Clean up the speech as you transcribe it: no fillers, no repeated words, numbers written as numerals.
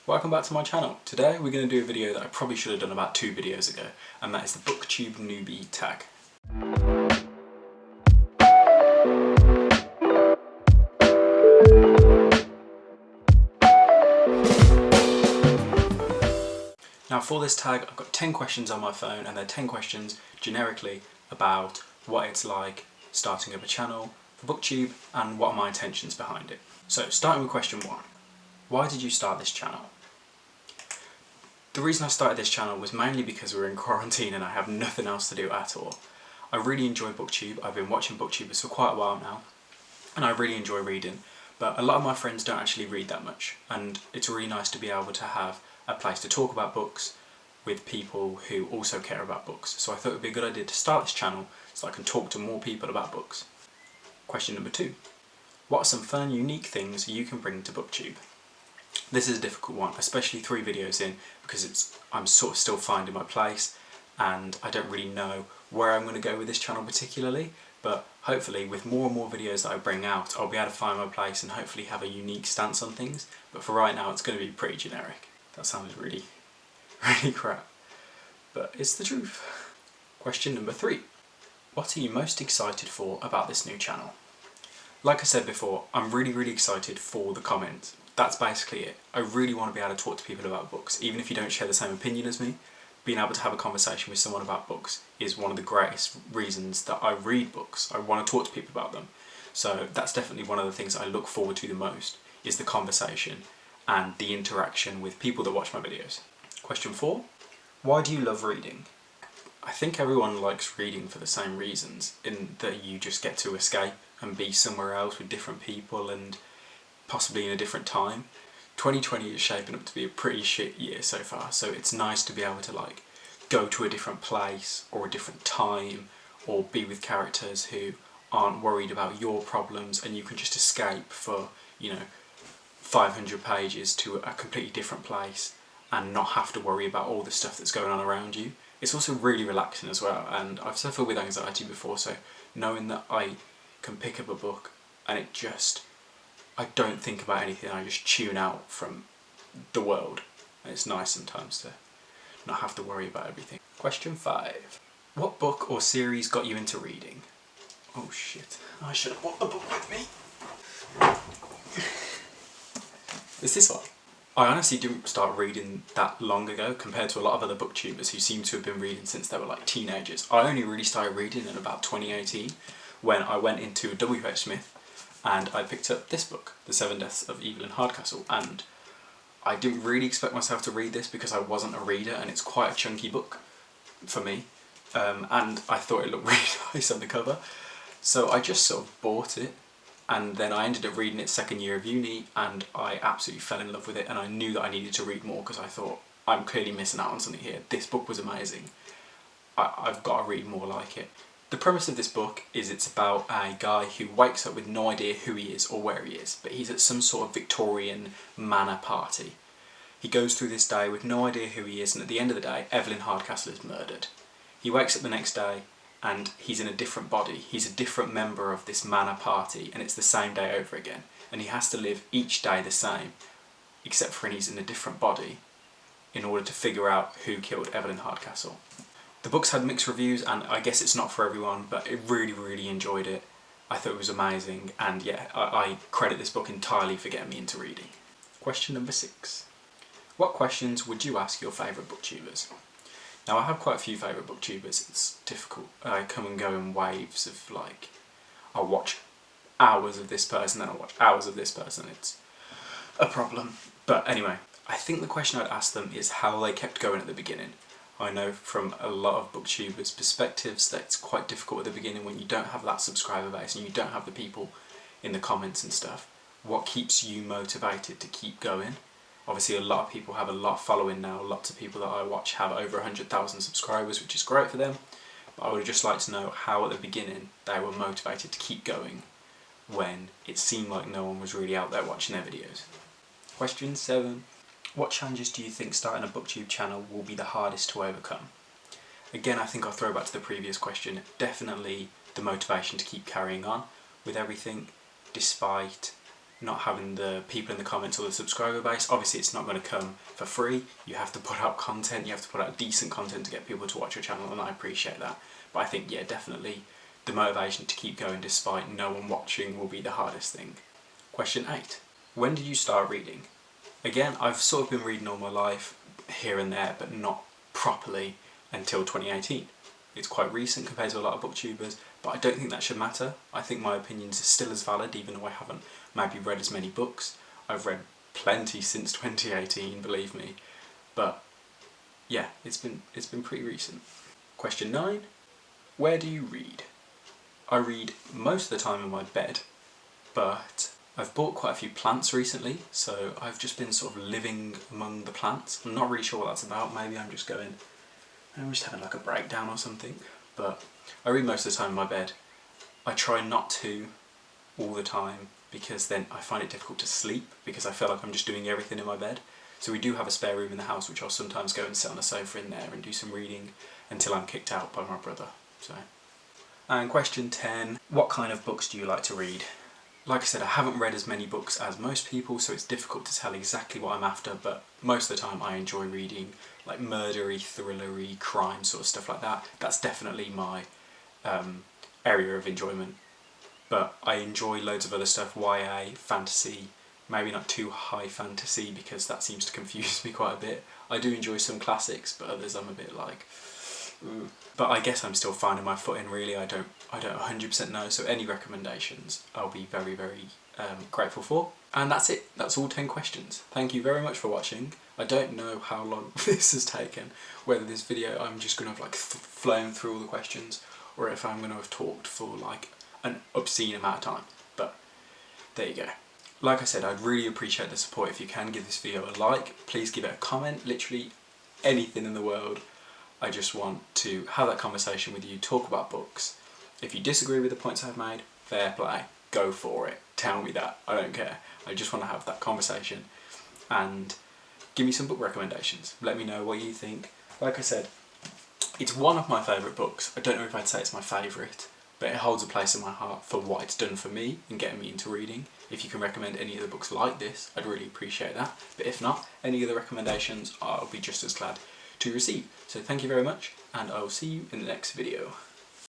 Welcome back to my channel. Today we're going to do a video that I probably should have done about 2 videos ago, and that is the BookTube Newbie Tag. Now for this tag I've got 10 questions on my phone, and they're 10 questions generically about what it's like starting up a channel for BookTube and what are my intentions behind it. So starting with question 1. Why did you start this channel? The reason I started this channel was mainly because we were in quarantine and I have nothing else to do at all. I really enjoy BookTube. I've been watching BookTubers for quite a while now and I really enjoy reading, but a lot of my friends don't actually read that much, and it's really nice to be able to have a place to talk about books with people who also care about books. So I thought it would be a good idea to start this channel so I can talk to more people about books. Question number 2. What are some fun, unique things you can bring to BookTube? This is a difficult one, especially 3 videos in, because I'm sort of still finding my place and I don't really know where I'm going to go with this channel particularly, but hopefully with more and more videos that I bring out I'll be able to find my place and hopefully have a unique stance on things, but for right now it's going to be pretty generic. That sounds really crap, but it's the truth. Question number 3. What are you most excited for about this new channel? Like I said before, I'm really excited for the comments. That's basically it. I really want to be able to talk to people about books, even if you don't share the same opinion as me. Being able to have a conversation with someone about books is one of the greatest reasons that I read books. I want to talk to people about them. So that's definitely one of the things I look forward to the most, is the conversation and the interaction with people that watch my videos. Question 4. Why do you love reading? I think everyone likes reading for the same reasons, in that you just get to escape and be somewhere else with different people and possibly in a different time. 2020 is shaping up to be a pretty shit year so far, so it's nice to be able to like go to a different place or a different time, or be with characters who aren't worried about your problems, and you can just escape for, 500 pages to a completely different place and not have to worry about all the stuff that's going on around you. It's also really relaxing as well, and I've suffered with anxiety before, so knowing that I can pick up a book and I don't think about anything, I just tune out from the world. And it's nice sometimes to not have to worry about everything. Question 5. What book or series got you into reading? Oh shit, I should have brought the book with me. It's this one. I honestly didn't start reading that long ago compared to a lot of other booktubers who seem to have been reading since they were like teenagers. I only really started reading in about 2018 when I went into WH Smith and I picked up this book, The 7 Deaths of Evelyn Hardcastle, and I didn't really expect myself to read this because I wasn't a reader, and it's quite a chunky book for me, and I thought it looked really nice on the cover, so I just sort of bought it, and then I ended up reading it second year of uni and I absolutely fell in love with it, and I knew that I needed to read more because I thought, I'm clearly missing out on something here. This book was amazing. I've got to read more like it. The premise of this book is it's about a guy who wakes up with no idea who he is or where he is, but he's at some sort of Victorian manor party. He goes through this day with no idea who he is, and at the end of the day, Evelyn Hardcastle is murdered. He wakes up the next day and he's in a different body. He's a different member of this manor party, and it's the same day over again. And he has to live each day the same, except for when he's in a different body, in order to figure out who killed Evelyn Hardcastle. The book's had mixed reviews, and I guess it's not for everyone, but I really enjoyed it. I thought it was amazing, and yeah, I credit this book entirely for getting me into reading. Question number 6. What questions would you ask your favourite booktubers? Now, I have quite a few favourite booktubers. It's difficult. I come and go in waves of like, I'll watch hours of this person, then I'll watch hours of this person. It's a problem. But anyway, I think the question I'd ask them is how they kept going at the beginning. I know from a lot of booktubers' perspectives that it's quite difficult at the beginning when you don't have that subscriber base and you don't have the people in the comments and stuff. What keeps you motivated to keep going? Obviously a lot of people have a lot of following now, lots of people that I watch have over 100,000 subscribers, which is great for them, but I would just like to know how at the beginning they were motivated to keep going when it seemed like no one was really out there watching their videos. Question 7. What challenges do you think starting a BookTube channel will be the hardest to overcome? Again, I think I'll throw back to the previous question. Definitely the motivation to keep carrying on with everything, despite not having the people in the comments or the subscriber base. Obviously it's not going to come for free. You have to put out content, you have to put out decent content to get people to watch your channel, and I appreciate that. But I think, yeah, definitely the motivation to keep going despite no one watching will be the hardest thing. Question 8. When did you start reading? Again, I've sort of been reading all my life, here and there, but not properly until 2018. It's quite recent compared to a lot of booktubers, but I don't think that should matter. I think my opinions are still as valid, even though I haven't maybe read as many books. I've read plenty since 2018, believe me. But yeah, it's been pretty recent. Question 9. Where do you read? I read most of the time in my bed, but I've bought quite a few plants recently, so I've just been sort of living among the plants. I'm not really sure what that's about. Maybe I'm just having like a breakdown or something. But I read most of the time in my bed. I try not to all the time, because then I find it difficult to sleep, because I feel like I'm just doing everything in my bed. So we do have a spare room in the house, which I'll sometimes go and sit on a sofa in there and do some reading until I'm kicked out by my brother. And question 10, what kind of books do you like to read? Like I said, I haven't read as many books as most people, so it's difficult to tell exactly what I'm after, but most of the time I enjoy reading like murdery, thrillery, crime sort of stuff like that. That's definitely my area of enjoyment. But I enjoy loads of other stuff, YA, fantasy, maybe not too high fantasy because that seems to confuse me quite a bit. I do enjoy some classics, but others I'm a bit like, ooh. But I guess I'm still finding my footing really. I don't 100% know, so any recommendations I'll be very, very grateful for. And that's it. That's all 10 questions. Thank you very much for watching. I don't know how long this has taken, whether this video I'm just going to have like flown through all the questions, or if I'm going to have talked for like an obscene amount of time. But there you go. Like I said, I'd really appreciate the support. If you can give this video a like, please give it a comment, literally anything in the world. I just want to have that conversation with you, talk about books. If you disagree with the points I've made, fair play, go for it. Tell me that, I don't care. I just want to have that conversation and give me some book recommendations. Let me know what you think. Like I said, it's one of my favourite books. I don't know if I'd say it's my favourite, but it holds a place in my heart for what it's done for me in getting me into reading. If you can recommend any other books like this, I'd really appreciate that. But if not, any other recommendations, I'll be just as glad to receive. So thank you very much, and I will see you in the next video.